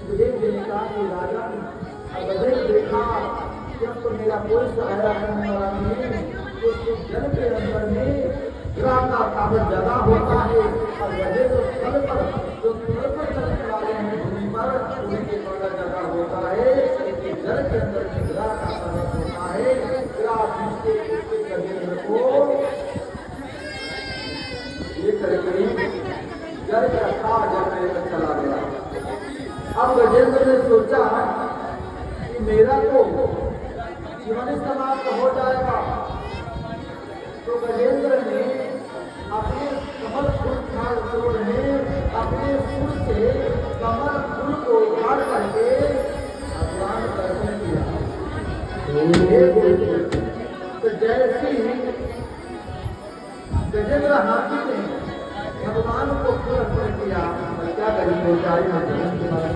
सुखदेव जी ने कहा कि राजन, अगर देखा कि अब तो मेरा कोई सहारा करने वाला नहीं, तो जल के अंदर में ग्रह का ताकत ज्यादा होता है और गधे तो फल पर जो फल पर चलने वाले हैं भूमि पर उनके ताकत ज्यादा होता है। जल के अंदर में ग्रह का ताकत होता है। ग्रह जिसके गजेंद्र को ये करके जल का था जल में चला गया। अब गजेंद्र ने सोचा कि मेरा तो जीवन समाप्त हो जाएगा, तो गजेंद्र ने अपने कमल फूल अपने फूल से कमल फूल को उखाड़ करके भगवान दर्शन किया। तो जैसे ही गजेंद्र हाथी ने भगवान को फूल अर्पण किया, क्या गरीब होता है भगवान के बारे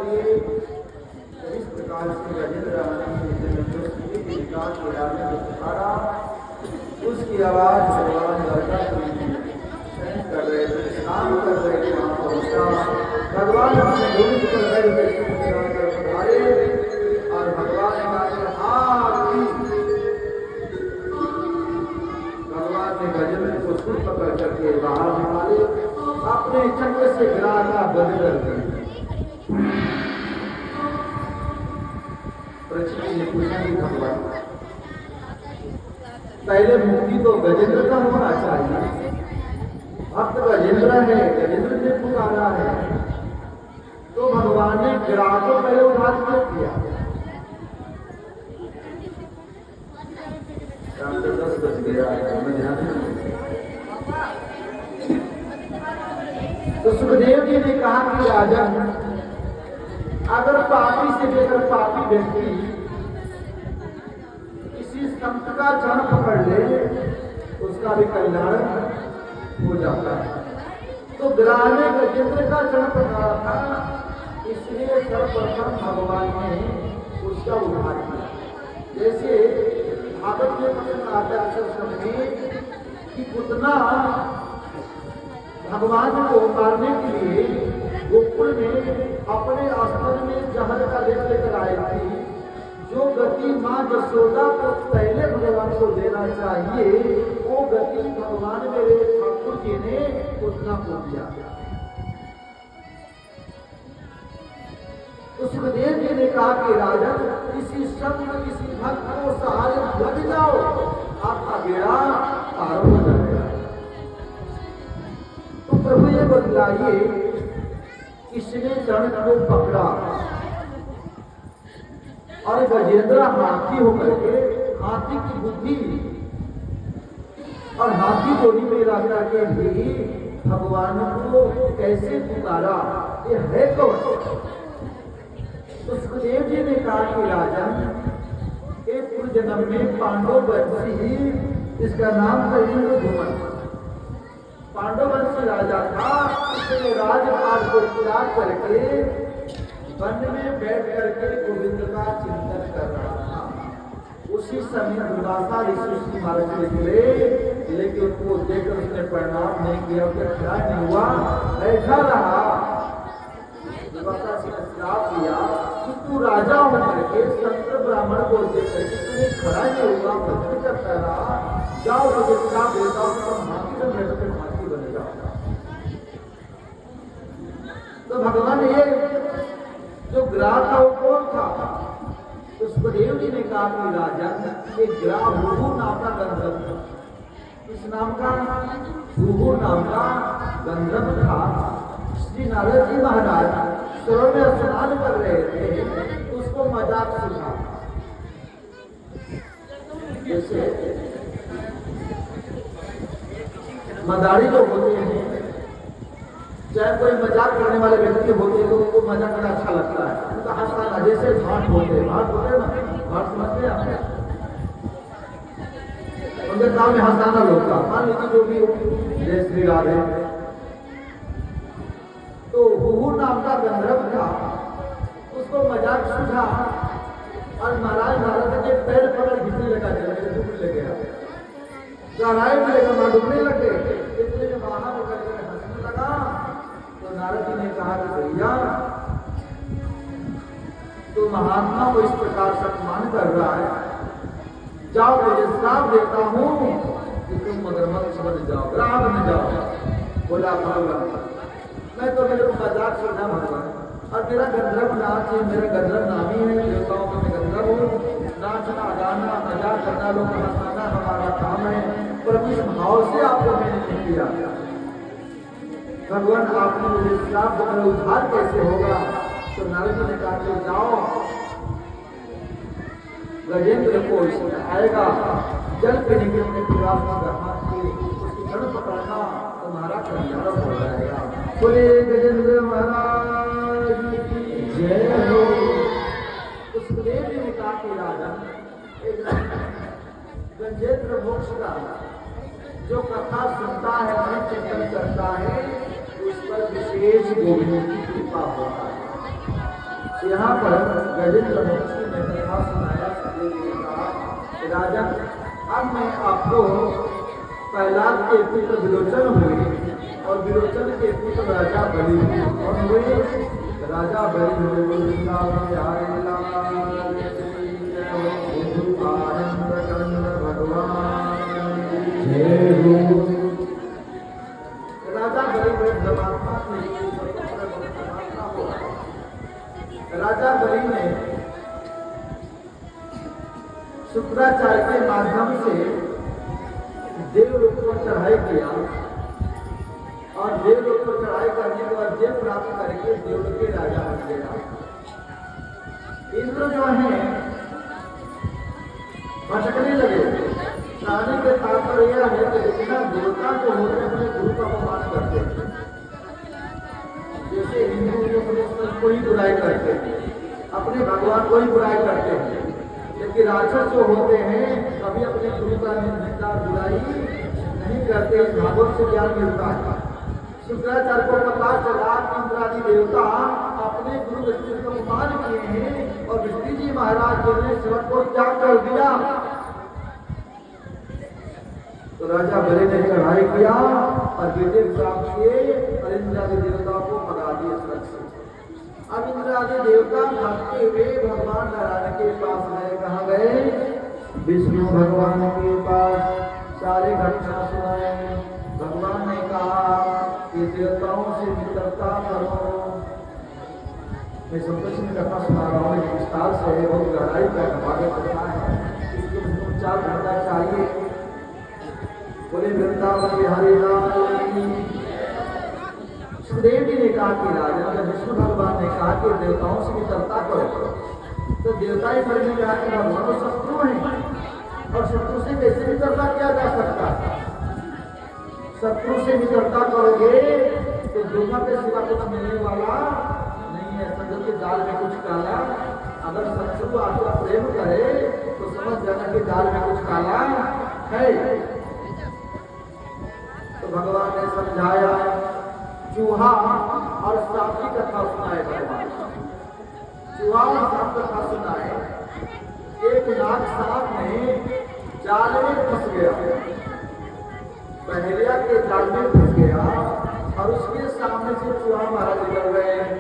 करके इस प्रकार से गजेंद्र विकास के डालने को पुकारा। उसकी आवाज भगवान लड़का कर रहे थे, स्नान कर रहे थे, वहां पहुंचा। भगवान अपने ढूंढ कर पधारे और भगवान ने भगवान ने गजेंद्र को सुर पकड़ करके बाहर निकाले, अपने चक्र से गिरा का बंद कर दिया। पृथ्वी ने पूछा कि भगवान पहले मुक्ति तो गजेंद्र का होना चाहिए, अब तो गजेंद्र है, गजेंद्र ने पुकारा है, तो भगवान ने गिरा को पहले उठा किया। शाम को 10 बज गया है। तो सुखदेव जी ने कहा कि राजन, अगर पापी से लेकर पापी व्यक्ति किसी संत का चरण पकड़ ले, उसका भी कल्याण हो जाता है। तो ग्राह ने गजेंद्र का चरण पकड़ा था, इसलिए सर्वप्रथम भगवान ने उसका उद्धार किया। जैसे भागवत में प्रसंग आता है कि उतना भगवान को मारने के लिए गोकुल में अपने आश्रम में जहर का लेप लेकर आए थी। जो गति मां यशोदा को पहले भगवान को देना चाहिए, वो गति भगवान मेरे ठाकुर जी ने उतना को दिया। तो सुखदेव जी ने कहा कि राजन, किसी शब्द किसी भक्त को सहारे लग जाओ, आपका बेड़ा पार हो जाएगा। तो प्रभु ये बतलाइए, किसने चरण को पकड़ा और गजेंद्र हाथी होकर के हाथी की बुद्धि और हाथी बोली में राजा के भी भगवान को कैसे पुकारा, ये है कौन? तो सुखदेव जी ने कहा कि राजन, एक पूर्व जन्म में पांडव वंशी, इसका नाम था इंद्रधुमन, पांडव वंशी राजा था। इसने राजपाट को त्याग करके वन में बैठ करके गोविंद का चिंतन कर रहा था। उसी समय दुर्वासा ऋषि उसकी मार्ग से निकले, लेकिन उसको देखकर उसने प्रणाम नहीं किया, उसका ख्याल नहीं हुआ, बैठा रहा। दुर्वासा से श्राप दिया कि तू राजा होकर के संत ब्राह्मण को देखकर तुम्हें खड़ा नहीं हुआ, भक्ति करता रहा, जाओ मुझे श्राप देता हूं, तुम हाथी में बैठ कर हाथी बन जाओ। तो भगवान ये जो ग्राह था वो कौन था? तो सुखदेव जी ने कहा कि राजन, एक ग्राह भूभू नाम का गंधर्व था। इस नाम का भूभू नाम का गंधर्व था। श्री नारद जी महाराज सरोवर में स्नान कर रहे थे, तो उसको मजाक सुना। जैसे मदारी जो होते हैं, चाहे कोई मजाक करने वाले व्यक्ति होते हैं तो उनको मजाक करना अच्छा लगता है, उनका हंसना। जैसे भाट होते हैं ना, भाट समझते हैं आप, उनके काम में हंसाना लोग का। मान लीजिए जो भी जय श्री राधे, तो हुहू नाम का गंधर्व था, उसको मजाक सूझा और महाराज नारद के पैर पकड़ घिसने लगा, डूबने लग गया, गहराई में लेकर वहां डूबने लग गए। इतने में बाहर निकल कर हंसने लगा। तो नारद जी ने कहा कि भैया, तो महात्मा को इस प्रकार सम्मान कर रहा है, जाओ मुझे श्राप देता हूं कि तुम मगरमच्छ बन जाओ, ग्राह बन जाओ। बोला भगवान, मैं तो मेरे को मजाक सुना भगवान, और मेरा गंधर्व नाच है, मेरा गंधर्व नाम ही है, देवताओं का मैं गंधर्व हूँ। नाचना गाना मजाक करना लोग हंसाना हमारा काम है, पर इस भाव से आपको मैंने नहीं किया। भगवान आपने मुझे श्राप देकर उद्धार कैसे होगा? तो नारद जी ने कहा कि जाओ, गजेंद्र को इसमें आएगा, जल पीने के अपने प्रयास में उसकी जड़ पकड़ना, तुम्हारा कल्याण हो जाएगा। बोले गजेंद्र महाराज की जय हो। सुखदेव जी ने कहा कि राजा, गजेंद्र मोक्ष का जो कथा सुनता है, मन चिंतन करता है, उस पर विशेष गोविंद की कृपा होता है। यहाँ पर गजेंद्र मोक्षी ने कथा सुनाया। सुखदेव जी ने कहा, राजन अब मैं आपको प्रहलाद के पुत्र विलोचन हुए और विलोचन के पुत्र राजा बलि हुए और हुए राजा बलि हुए वृंदावन बिहारी लाल आनंद कंद भगवान राजा बलि हुए। परमात्मा राजा बलि ने शुक्राचार्य के माध्यम से देवलोक पर चढ़ाई किया और देवलोक पर चढ़ाई करने के बाद देव प्राप्त करके देवलोक के राजा बन गया। इंद्र जो है भटकने लगे। कहानी के तात्पर्य यह है कि जितना देवता को होते अपने गुरु का अपमान करते हैं, जैसे हिंदू अपने को ही बुराई करते हैं, अपने भगवान को ही बुराई करते हैं, लेकिन राक्षस जो होते हैं कभी अपने गुरु का निंदा बुराई नहीं करते। भागवत से ज्ञान मिलता है। शुक्राचार्य को पता चला कि इंद्रादि देवता अपने गुरु विष्णु का अपमान किए हैं और विष्णु जी महाराज जी ने शिव को त्याग कर दिया। तो राजा बलि ने चढ़ाई किया और बेटे प्राप्त किए और इंद्रादि देवता को भगा दिए स्वर्ग से। अब इंद्रादि देवता भागते हुए भगवान नारायण के पास गए। कहाँ गए? विष्णु भगवान के पास सारे घटना सुनाए। भगवान ने कहा कि देवताओं से मित्रता करो। मैं संतोष में कथा सुना रहा हूँ, विस्तार से बहुत गहराई का भागवत कथा है, इसको 4 घंटा चाहिए। बोले वृंदावन बिहारी लाल। सुखदेव जी ने कहा कि राजा जब विष्णु भगवान ने कहा कि देवताओं से मित्रता करो, तो देवता ही फिर ने कहा कि भगवान तो शत्रु हैं और शत्रु से कैसे मित्रता किया जा सकता? शत्रु से मित्रता करोगे तो दुनिया के सिवा कुछ मिलने वाला नहीं है। समझो कि दाल में कुछ काला, अगर शत्रु आपका प्रेम करे तो समझ जाना कि दाल में कुछ काला है। तो भगवान ने समझाया। चूहा और सांप की कथा सुनाए भगवान। चूहा और सांप कथा सुनाए। एक नाग सांप में जाल में फंस गया, पहलिया के जाल में फंस गया और उसके सामने से चूहा महाराज निकल रहे हैं।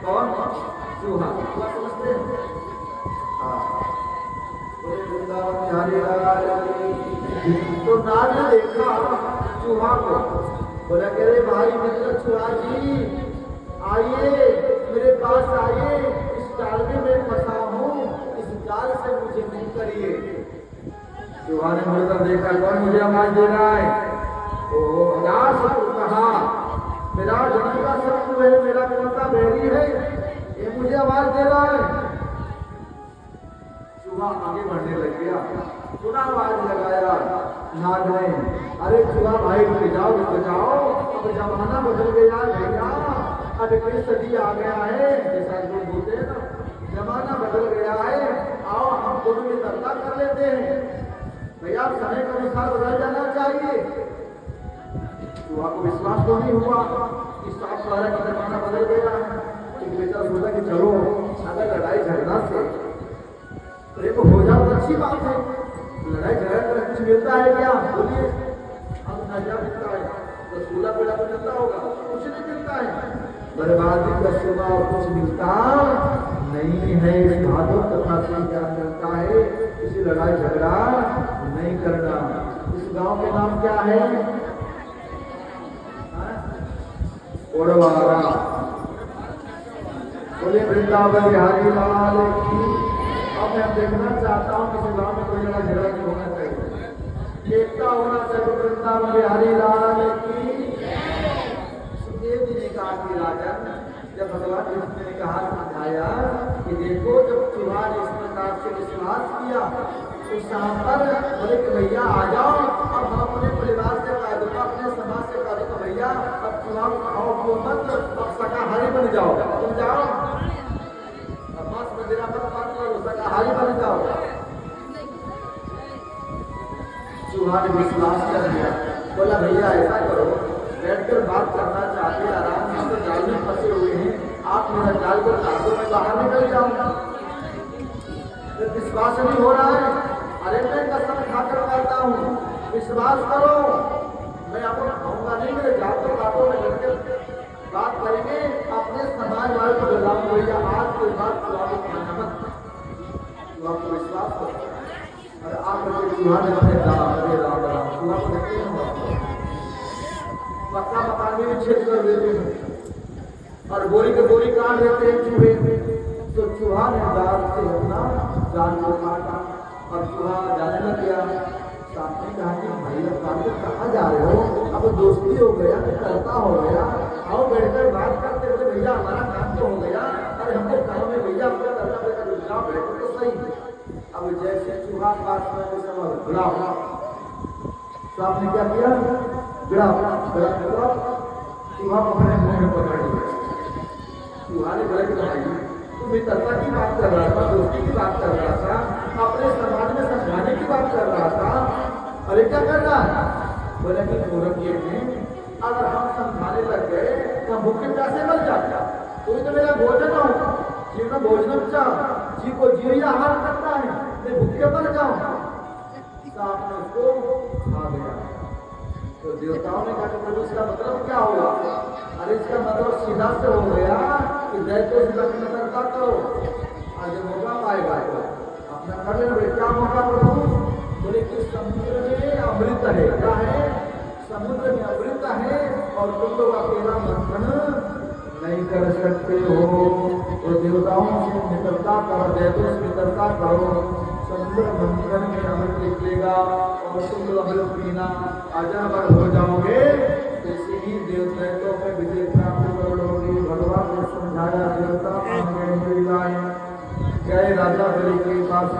कौन? चूहा। समझते हैं? तो नाग ने देखा चूहा को, बोला कह रहे भाई मित्र चूहा जी आइए, मेरे पास आइए, इस जाल में मैं फंसा हूँ, इस जाल से मुझे नहीं करिए। चूहा ने मुड़कर देखा, कौन मुझे आवाज दे रहा है? क्या शत्रु कहा? मेरा जन्म का शत्रु है, मेरा कौन सा बैरी है, ये मुझे आवाज दे रहा है। चूहा आगे बढ़ने लग गया, पुनः आवाज लगाया नाग ने, अरे चूहा भाई रुक जाओ, अब जमाना बदल गया भैया, अब 21वीं सदी आ गया है, जैसा लोग बोलते हैं ना, जमाना बदल गया है, आओ हम दोनों में चर्चा कर लेते हैं। भैया समय के अनुसार बदल जाना चाहिए। चूहा को विश्वास तो नहीं हुआ कि साफ सारा का जमाना बदल गया है। एक बेटा सोचा कि चलो अगर लड़ाई झगड़ा से प्रेम हो जाओ तो अच्छी बात है, लड़ाई झगड़ा कर कुछ मिलता है क्या? बोलिए, अब नजर मिलता है तो 16 पेड़ा तो मिलता होगा, कुछ नहीं मिलता है, बर्बादी का सिवा और कुछ मिलता नहीं है। इस भागवत कथा से क्या मिलता है? किसी लड़ाई झगड़ा नहीं करना। इस गांव के नाम क्या है? ओडवारा। बोले वृंदावन बिहारी लाल की। अब मैं देखना चाहता हूँ किसी गांव में कोई लड़ाई झगड़ा नहीं होना चाहिए, एकता होना चाहिए। वृंदावन बिहारी लाल की। सुखदेव जी ने कहा कि राजन, जब भगवान विष्णु ने कहा समझाया कि देखो जब चूहा ने इस प्रकार से विश्वास किया तो शाम पर बोले कि भैया आ जाओ, अब हम अपने परिवार से कह दो, अपने समाज से कह दो, भैया अब चूहा खाओ क्यों मत, अब शाकाहारी बन जाओ, तुम जाओ, मांस मदिरा मत करो, शाकाहारी बन जाओ। चूहा ने विश्वास कर दिया, बोला भैया ऐसा करो, बैठकर बात करना चाहते, आराम से जाल में फंसे हुए हैं, आप मेरा जाल को काट दो, मैं बाहर निकल जाऊंगा। विश्वास नहीं हो रहा है, अरे मैं कसम खाकर कहता हूँ, विश्वास करो, मैं आपको खाऊंगा नहीं, मेरे जाल को काटो, मैं लड़के बात करेंगे अपने समाज वाले को बुलाऊंगा, भैया आज के बाद तो आपको खाना मत, तो आपको विश्वास करो। अरे आप चूहा ने अपने चूहा को देखते हैं, पक्का मकान में भी छेद कर देते हैं और बोरी के बोरी काट देते हैं चूहे में। तो चूहा ने दांत से अपना जान को काटा और चूहा जाने लग गया। सांप ने कहा कि भाई अब काट कहाँ जा रहे हो, अब दोस्ती हो गया, करता हो गया, आओ बैठकर बात करते थे, भैया हमारा काम तो हो गया, अरे हमको काम में भैया अपना करना पड़ेगा, रुझाव बैठो तो सही। अब जैसे चूहा पास में समझ बुलाओ, सांप ने क्या किया, गिरा चूहा को अपने मुंह में पकड़ लिया। चूहा ने गलत बनाई, तुम मित्रता की बात कर रहा था, दोस्ती की बात कर रहा था, अपने समाज में समझाने की बात कर रहा था, अरे क्या कर रहा है, बोला कि मूर्ख ये में अगर हम समझाने लग गए तो हम भूखे प्यासे मर जाते, तो तो मेरा भोजन हो, जीव में भोजन जी को जीव आहार करता है, मैं भूखे मर जाऊं। सांप ने उसको खा गया। तो देवताओं ने कहा कि प्रभु इसका मतलब क्या होगा, अरे इसका मतलब सीधा से हो गया कि दैत्यों से लक्ष्मणता करो, आज मौका पाएगा अपना कर लेना। क्या मौका प्रभु, बोले कि समुद्र में अमृत है, क्या है, समुद्र में अमृत है और तुम लोग अकेला मंथन नहीं कर सकते हो, तो देवताओं से मित्रता करो, दैत्यों से मित्रता करो, समुद्र मंथन में अमृत निकलेगा और तुम लोग अमृत पीना अजर हो जाओगे। तो इसीलिए देवताओं में विजय प्राप्त करोगे। भगवान ने समझाया, देवता गए राजा बलि के पास।